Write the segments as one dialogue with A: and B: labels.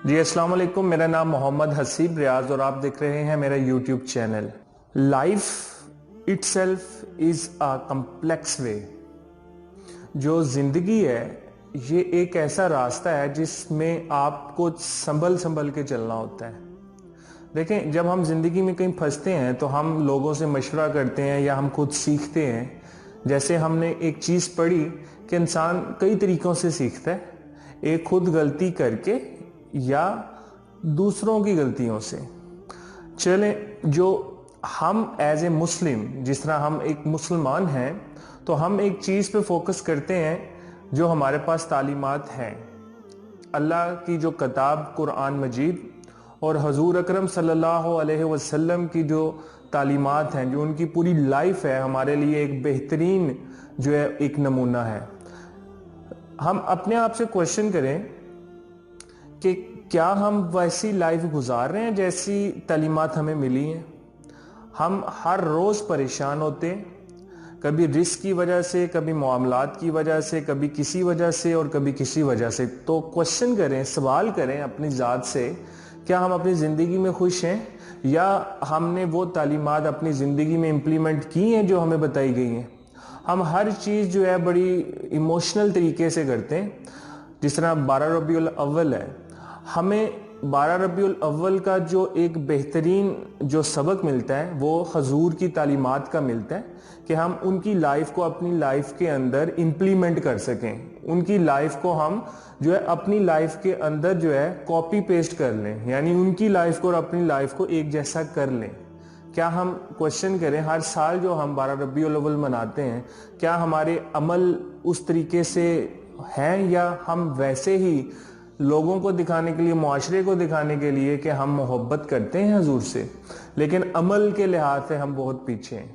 A: جی السلام علیکم، میرا نام محمد حسیب ریاض اور آپ دیکھ رہے ہیں میرا YouTube channel. Life itself is a complex way. جو زندگی ہے یہ ایک ایسا راستہ ہے جس میں آپ کو سنبھل کے چلنا ہوتا ہے۔ دیکھیں، جب ہم زندگی میں کہیں پھنستے ہیں تو ہم لوگوں سے مشورہ کرتے ہیں یا ہم خود سیکھتے ہیں۔ جیسے ہم نے ایک چیز پڑھی کہ انسان کئی طریقوں سے سیکھتا ہے، ایک خود غلطی کر کے یا دوسروں کی غلطیوں سے۔ چلیں، جو ہم ایز اے مسلم، جس طرح ہم ایک مسلمان ہیں تو ہم ایک چیز پہ فوکس کرتے ہیں جو ہمارے پاس تعلیمات ہیں، اللہ کی جو کتاب قرآن مجید اور حضور اکرم صلی اللہ علیہ وسلم کی جو تعلیمات ہیں، جو ان کی پوری لائف ہے، ہمارے لیے ایک بہترین جو ہے ایک نمونہ ہے۔ ہم اپنے آپ سے کوشچن کریں کہ کیا ہم ویسی لائف گزار رہے ہیں جیسی تعلیمات ہمیں ملی ہیں؟ ہم ہر روز پریشان ہوتے ہیں، کبھی رزق کی وجہ سے، کبھی معاملات کی وجہ سے، کبھی کسی وجہ سے اور کبھی کسی وجہ سے۔ تو کوشچن کریں، سوال کریں اپنی ذات سے، کیا ہم اپنی زندگی میں خوش ہیں یا ہم نے وہ تعلیمات اپنی زندگی میں امپلیمنٹ کی ہیں جو ہمیں بتائی گئی ہیں؟ ہم ہر چیز جو ہے بڑی ایموشنل طریقے سے کرتے ہیں۔ جس طرح 12 ربیع الاول ہے، ہمیں 12 ربیع الاول کا جو ایک بہترین جو سبق ملتا ہے وہ حضور کی تعلیمات کا ملتا ہے کہ ہم ان کی لائف کو اپنی لائف کے اندر امپلیمنٹ کر سکیں، ان کی لائف کو ہم جو ہے اپنی لائف کے اندر جو ہے کاپی پیسٹ کر لیں، یعنی ان کی لائف کو اور اپنی لائف کو ایک جیسا کر لیں۔ کیا ہم کوشچن کریں، ہر سال جو ہم 12 ربیع الاول مناتے ہیں، کیا ہمارے عمل اس طریقے سے ہیں یا ہم ویسے ہی لوگوں کو دکھانے کے لیے، معاشرے کو دکھانے کے لیے کہ ہم محبت کرتے ہیں حضور سے، لیکن عمل کے لحاظ سے ہم بہت پیچھے ہیں؟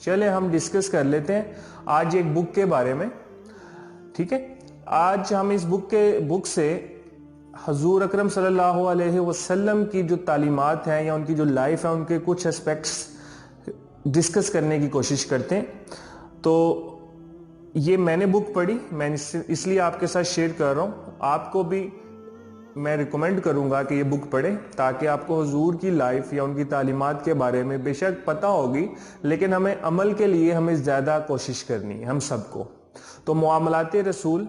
A: چلے ہم ڈسکس کر لیتے ہیں آج ایک بک کے بارے میں، ٹھیک ہے؟ آج ہم اس بک سے حضور اکرم صلی اللہ علیہ وسلم کی جو تعلیمات ہیں یا ان کی جو لائف ہے، ان کے کچھ اسپیکٹس ڈسکس کرنے کی کوشش کرتے ہیں۔ تو یہ میں نے بک پڑھی، میں اس لیے آپ کے ساتھ شیئر کر رہا ہوں۔ آپ کو بھی میں ریکمینڈ کروں گا کہ یہ بک پڑھیں تاکہ آپ کو حضور کی لائف یا ان کی تعلیمات کے بارے میں بے شک پتہ ہوگی، لیکن ہمیں عمل کے لیے ہمیں زیادہ کوشش کرنی ہے ہم سب کو۔ تو معاملات رسول،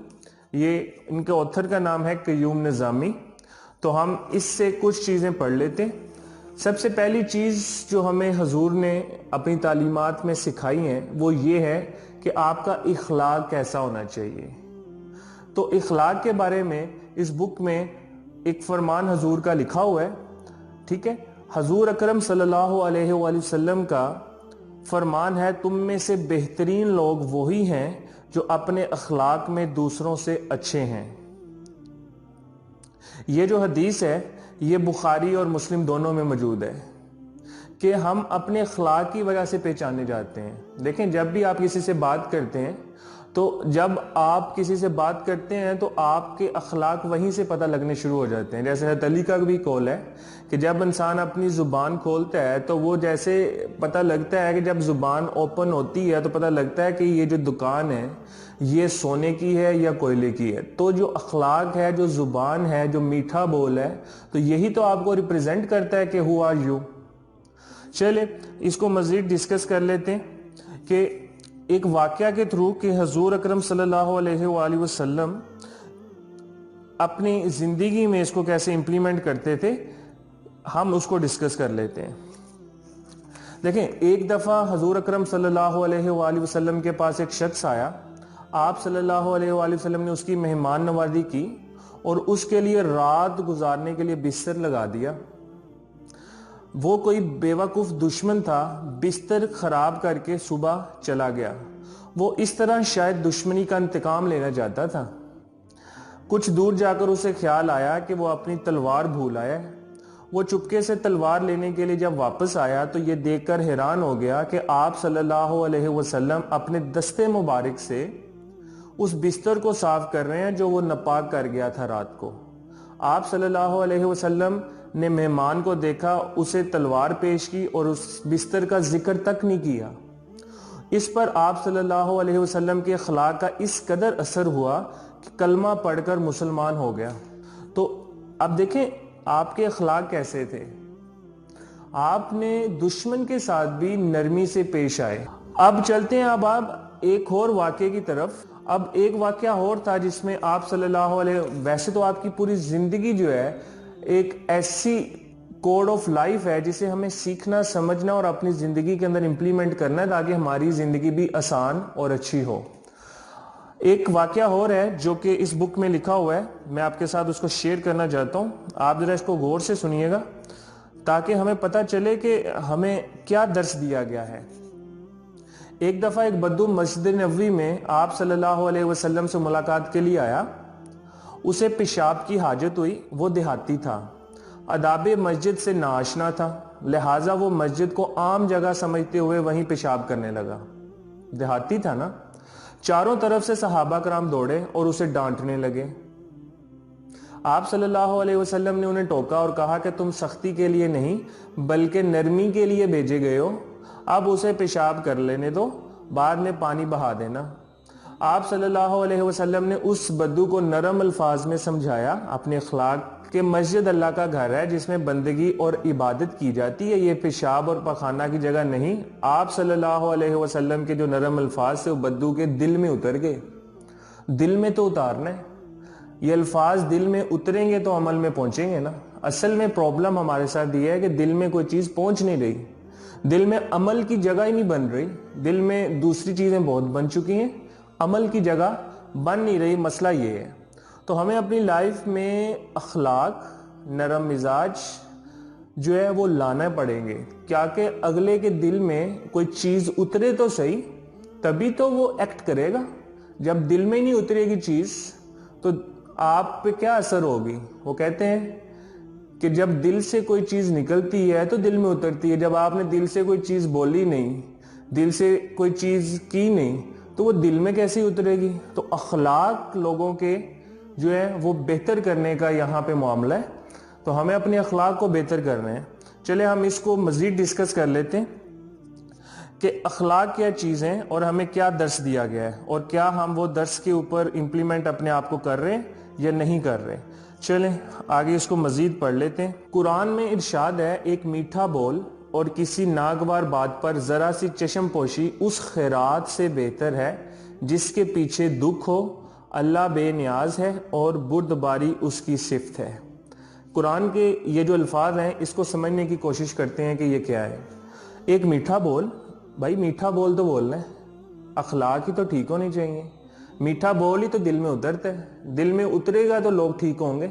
A: یہ ان کے آتھر کا نام ہے قیوم نظامی۔ تو ہم اس سے کچھ چیزیں پڑھ لیتے ہیں۔ سب سے پہلی چیز جو ہمیں حضور نے اپنی تعلیمات میں سکھائی ہیں وہ یہ ہے کہ آپ کا اخلاق کیسا ہونا چاہیے۔ تو اخلاق کے بارے میں اس بک میں ایک فرمان حضور کا لکھا ہوا ہے، ٹھیک ہے؟ حضور اکرم صلی اللہ علیہ وآلہ وسلم کا فرمان ہے، تم میں سے بہترین لوگ وہی ہیں جو اپنے اخلاق میں دوسروں سے اچھے ہیں۔ یہ جو حدیث ہے یہ بخاری اور مسلم دونوں میں موجود ہے کہ ہم اپنے اخلاق کی وجہ سے پہچانے جاتے ہیں۔ دیکھیں، جب بھی آپ کسی سے بات کرتے ہیں تو جب آپ کسی سے بات کرتے ہیں تو آپ کے اخلاق وہیں سے پتہ لگنے شروع ہو جاتے ہیں۔ جیسے حضرت علی کا بھی قول ہے کہ جب انسان اپنی زبان کھولتا ہے تو وہ جیسے پتہ لگتا ہے کہ جب زبان اوپن ہوتی ہے تو پتہ لگتا ہے کہ یہ جو دکان ہے یہ سونے کی ہے یا کوئلے کی ہے۔ تو جو اخلاق ہے، جو زبان ہے، جو میٹھا بول ہے، تو یہی تو آپ کو ریپریزنٹ کرتا ہے کہ ہو آر یو۔ چلے اس کو مزید ڈسکس کر لیتے ہیں کہ ایک واقعہ کے تھرو کہ حضور اکرم صلی اللہ علیہ وآلہ وسلم اپنی زندگی میں اس کو کیسے امپلیمنٹ کرتے تھے، ہم اس کو ڈسکس کر لیتے ہیں۔ دیکھیں، ایک دفعہ حضور اکرم صلی اللہ علیہ وآلہ وسلم کے پاس ایک شخص آیا، آپ صلی اللہ علیہ وآلہ وسلم نے اس کی مہمان نوازی کی اور اس کے لیے رات گزارنے کے لیے بستر لگا دیا۔ وہ کوئی بیوقوف دشمن تھا، بستر خراب کر کے صبح چلا گیا۔ وہ اس طرح شاید دشمنی کا انتقام لینا چاہتا تھا۔ کچھ دور جا کر اسے خیال آیا کہ وہ اپنی تلوار بھول آیا ہے۔ وہ چپکے سے تلوار لینے کے لیے جب واپس آیا تو یہ دیکھ کر حیران ہو گیا کہ آپ صلی اللہ علیہ وسلم اپنے دستے مبارک سے اس بستر کو صاف کر رہے ہیں جو وہ ناپاک کر گیا تھا رات کو۔ آپ صلی اللہ علیہ وسلم نے مہمان کو دیکھا، اسے تلوار پیش کی اور اس بستر کا ذکر تک نہیں کیا۔ اس پر آپ صلی اللہ علیہ وسلم کے اخلاق کا اس قدر اثر ہوا کہ کلمہ پڑھ کر مسلمان ہو گیا۔ تو اب دیکھیں آپ کے اخلاق کیسے تھے. آپ نے دشمن کے ساتھ بھی نرمی سے پیش آئے. اب چلتے ہیں اب آپ ایک اور واقعے کی طرف. اب ایک واقعہ اور تھا جس میں آپ صلی اللہ علیہ، ویسے تو آپ کی پوری زندگی جو ہے ایک ایسی کوڈ آف لائف ہے جسے ہمیں سیکھنا، سمجھنا اور اپنی زندگی کے اندر امپلیمنٹ کرنا ہے تاکہ ہماری زندگی بھی آسان اور اچھی ہو. ایک واقعہ اور ہے جو کہ اس بک میں لکھا ہوا ہے، میں آپ کے ساتھ اس کو شیئر کرنا چاہتا ہوں. آپ ذرا اس کو غور سے سنیے گا تاکہ ہمیں پتہ چلے کہ ہمیں کیا درس دیا گیا ہے. ایک دفعہ ایک بدو مسجد نبوی میں آپ صلی اللہ علیہ وسلم سے ملاقات کے لیے آیا. اسے پیشاب کی حاجت ہوئی. وہ دیہاتی تھا، آداب مسجد سے ناآشنا تھا، لہٰذا وہ مسجد کو عام جگہ سمجھتے ہوئے وہیں پیشاب کرنے لگا. دیہاتی تھا نا. چاروں طرف سے صحابہ کرام دوڑے اور اسے ڈانٹنے لگے. آپ صلی اللہ علیہ وسلم نے انہیں ٹوکا اور کہا کہ تم سختی کے لیے نہیں بلکہ نرمی کے لیے بھیجے گئے ہو. اب اسے پیشاب کر لینے دو، بعد میں پانی بہا دینا. آپ صلی اللہ علیہ وسلم نے اس بدو کو نرم الفاظ میں سمجھایا اپنے اخلاق کہ مسجد اللہ کا گھر ہے جس میں بندگی اور عبادت کی جاتی ہے، یہ پیشاب اور پخانہ کی جگہ نہیں. آپ صلی اللہ علیہ وسلم کے جو نرم الفاظ سے وہ بدو کے دل میں اتر گئے. دل میں تو اتارنا ہے، یہ الفاظ دل میں اتریں گے تو عمل میں پہنچیں گے نا. اصل میں پرابلم ہمارے ساتھ یہ ہے کہ دل میں کوئی چیز پہنچ نہیں رہی، دل میں عمل کی جگہ ہی نہیں بن رہی. دل میں دوسری چیزیں بہت بن چکی ہیں، عمل کی جگہ بن نہیں رہی. مسئلہ یہ ہے. تو ہمیں اپنی لائف میں اخلاق، نرم مزاج جو ہے وہ لانا پڑیں گے، کیا کہ اگلے کے دل میں کوئی چیز اترے تو صحیح، تبھی تو وہ ایکٹ کرے گا. جب دل میں نہیں اترے گی چیز تو آپ پہ کیا اثر ہوگی؟ وہ کہتے ہیں کہ جب دل سے کوئی چیز نکلتی ہے تو دل میں اترتی ہے. جب آپ نے دل سے کوئی چیز بولی نہیں، دل سے کوئی چیز کی نہیں تو وہ دل میں کیسے اترے گی؟ تو اخلاق لوگوں کے جو ہے وہ بہتر کرنے کا یہاں پہ معاملہ ہے. تو ہمیں اپنے اخلاق کو بہتر کرنا ہے. چلے ہم اس کو مزید ڈسکس کر لیتے ہیں کہ اخلاق کیا چیز ہیں اور ہمیں کیا درس دیا گیا ہے اور کیا ہم وہ درس کے اوپر امپلیمنٹ اپنے آپ کو کر رہے ہیں یا نہیں کر رہے. چلیں آگے اس کو مزید پڑھ لیتے ہیں. قرآن میں ارشاد ہے، ایک میٹھا بول اور کسی ناگوار بات پر ذرا سی چشم پوشی اس خیرات سے بہتر ہے جس کے پیچھے دکھ ہو. اللہ بے نیاز ہے اور بردباری اس کی صفت ہے. قرآن کے یہ جو الفاظ ہیں اس کو سمجھنے کی کوشش کرتے ہیں کہ یہ کیا ہے. ایک میٹھا بول، بھائی میٹھا بول تو بولنا ہے، اخلاق ہی تو ٹھیک ہونی چاہیے. میٹھا بول ہی تو دل میں اترتا ہے، دل میں اترے گا تو لوگ ٹھیک ہوں گے.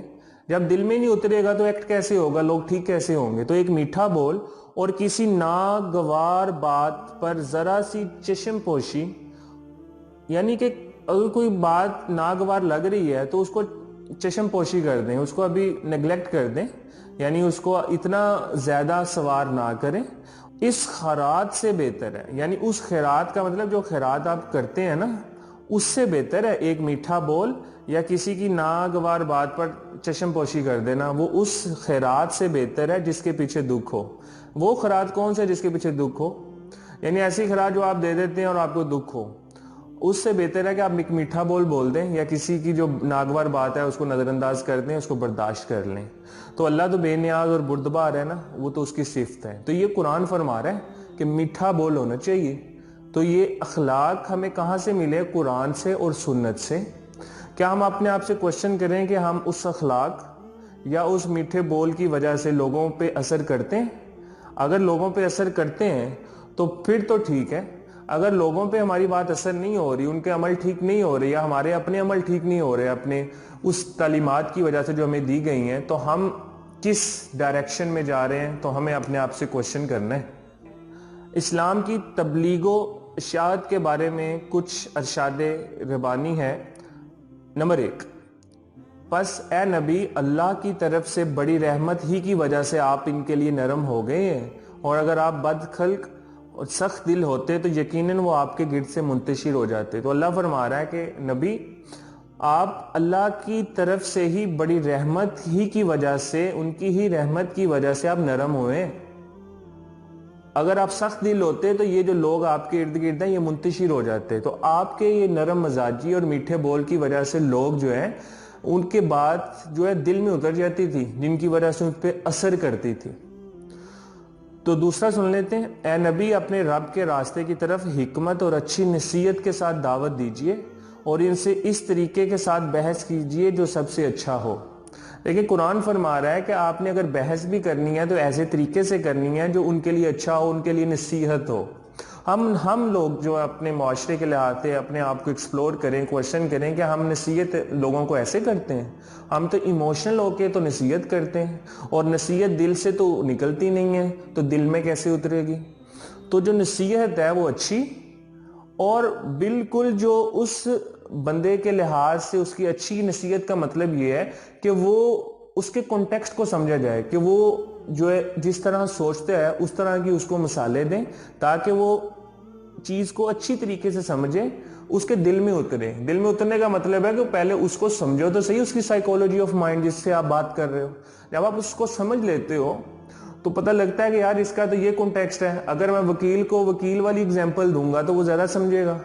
A: جب دل میں نہیں اترے گا تو ایکٹ کیسے ہوگا، لوگ ٹھیک کیسے ہوں گے. تو ایک میٹھا بول اور کسی ناگوار بات پر ذرا سی چشم پوشی، یعنی کہ اگر کوئی بات ناگوار لگ رہی ہے تو اس کو چشم پوشی کر دیں، اس کو ابھی نیگلیکٹ کر دیں، یعنی اس کو اتنا زیادہ سوار نہ کریں. اس خیرات سے بہتر ہے، یعنی اس خیرات کا مطلب جو خیرات آپ کرتے ہیں نا اس سے بہتر ہے ایک میٹھا بول یا کسی کی ناگوار بات پر چشم پوشی کر دینا. وہ اس خیرات سے بہتر ہے جس کے پیچھے دکھ ہو. وہ خیرات کون سے جس کے پیچھے دکھ ہو؟ یعنی ایسی خیرات جو آپ دے دیتے ہیں اور آپ کو دکھ ہو، اس سے بہتر ہے کہ آپ ایک میٹھا بول دیں یا کسی کی جو ناگوار بات ہے اس کو نظر انداز کر دیں، اس کو برداشت کر لیں. تو اللہ تو بے نیاز اور بردبار ہے نا، وہ تو اس کی صفت ہے. تو یہ قرآن فرما رہا ہے کہ میٹھا بول ہونا چاہیے. تو یہ اخلاق ہمیں کہاں سے ملے؟ قرآن سے اور سنت سے. کیا ہم اپنے آپ سے کوشچن کریں کہ ہم اس اخلاق یا اس میٹھے بول کی وجہ سے لوگوں پہ اثر کرتے ہیں؟ اگر لوگوں پہ اثر کرتے ہیں تو پھر تو ٹھیک ہے. اگر لوگوں پہ ہماری بات اثر نہیں ہو رہی، ان کے عمل ٹھیک نہیں ہو رہے یا ہمارے اپنے عمل ٹھیک نہیں ہو رہے اپنے اس تعلیمات کی وجہ سے جو ہمیں دی گئی ہیں، تو ہم کس ڈائریکشن میں جا رہے ہیں؟ تو ہمیں اپنے آپ سے کوشچن کرنا ہے. اسلام کی تبلیغ و اشاعت کے بارے میں کچھ ارشاد ربانی ہے. نمبر 1، پس اے نبی اللہ کی طرف سے بڑی رحمت ہی کی وجہ سے آپ ان کے لیے نرم ہو گئے ہیں، اور اگر آپ بد خلق اور سخت دل ہوتے تو یقیناً وہ آپ کے گرد سے منتشر ہو جاتے. تو اللہ فرما رہا ہے کہ نبی آپ اللہ کی طرف سے ہی بڑی رحمت ہی کی وجہ سے، ان کی ہی رحمت کی وجہ سے آپ نرم ہوئے. اگر آپ سخت دل ہوتے تو یہ جو لوگ آپ کے ارد گرد ہیں یہ منتشر ہو جاتے. تو آپ کے یہ نرم مزاجی اور میٹھے بول کی وجہ سے لوگ جو ہیں ان کے بعد جو ہے دل میں اتر جاتی تھی، جن کی وجہ سے ان پہ اثر کرتی تھی۔ تو دوسرا سن لیتے ہیں، اے نبی اپنے رب کے راستے کی طرف حکمت اور اچھی نصیحت کے ساتھ دعوت دیجئے اور ان سے اس طریقے کے ساتھ بحث کیجئے جو سب سے اچھا ہو۔ لیکن قرآن فرما رہا ہے کہ آپ نے اگر بحث بھی کرنی ہے تو ایسے طریقے سے کرنی ہے جو ان کے لیے اچھا ہو، ان کے لیے نصیحت ہو۔ ہم لوگ جو اپنے معاشرے کے لحاظ سے اپنے آپ کو ایکسپلور کریں، کوشچن کریں کہ ہم نصیحت لوگوں کو ایسے کرتے ہیں؟ ہم تو ایموشنل ہو کے تو نصیحت کرتے ہیں، اور نصیحت دل سے تو نکلتی نہیں ہے، تو دل میں کیسے اترے گی؟ تو جو نصیحت ہے وہ اچھی، اور بالکل جو اس بندے کے لحاظ سے اس کی اچھی نصیحت کا مطلب یہ ہے کہ وہ اس کے کانٹیکسٹ کو سمجھا جائے، کہ وہ جو ہے جس طرح سوچتا ہے اس طرح کی اس کو مثالیں دیں تاکہ وہ چیز کو اچھی طریقے سے سمجھے، اس کے دل میں اترے۔ دل میں اترنے کا مطلب ہے کہ پہلے اس کو سمجھو تو صحیح، اس کی سائیکولوجی آف مائنڈ جس سے آپ بات کر رہے ہو۔ جب آپ اس کو سمجھ لیتے ہو تو پتہ لگتا ہے کہ یار اس کا تو یہ کانٹیکسٹ ہے۔ اگر میں وکیل کو وکیل والی اگزامپل دوں گا تو وہ زیادہ سمجھے گا،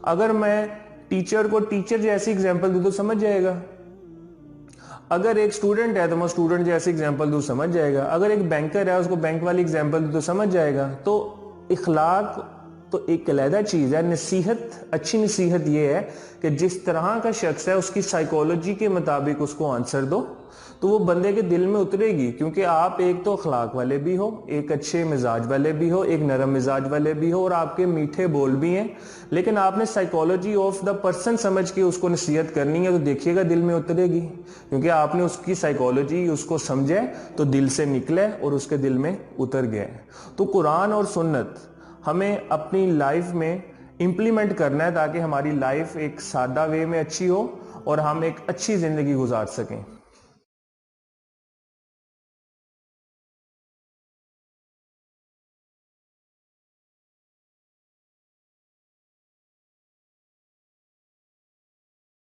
A: اگر میں ٹیچر کو ٹیچر جیسی اگزامپل دوں تو سمجھ جائے گا، اگر ایک اسٹوڈنٹ ہے تو میں اسٹوڈنٹ جیسی اگزامپل دوں سمجھ جائے گا، اگر ایک بینکر ہے اس کو بینک والی اگزامپل دوں تو سمجھ جائے گا۔ تو اخلاق تو ایک علیحدہ چیز ہے، نصیحت اچھی نصیحت یہ ہے کہ جس طرح کا شخص ہے اس کی سائیکولوجی کے مطابق اس کو آنسر دو تو وہ بندے کے دل میں اترے گی، کیونکہ آپ ایک تو اخلاق والے بھی ہو، ایک اچھے مزاج والے بھی ہو، ایک نرم مزاج والے بھی ہو، اور آپ کے میٹھے بول بھی ہیں، لیکن آپ نے سائیکولوجی آف دا پرسن سمجھ کے اس کو نصیحت کرنی ہے تو دیکھیے گا دل میں اترے گی، کیونکہ آپ نے اس کی سائیکولوجی اس کو سمجھے تو دل سے نکلے اور اس کے دل میں اتر گئے۔ تو قرآن اور سنت ہمیں اپنی لائف میں امپلیمنٹ کرنا ہے تاکہ ہماری لائف ایک سادہ وے میں اچھی ہو اور ہم ایک اچھی زندگی گزار سکیں۔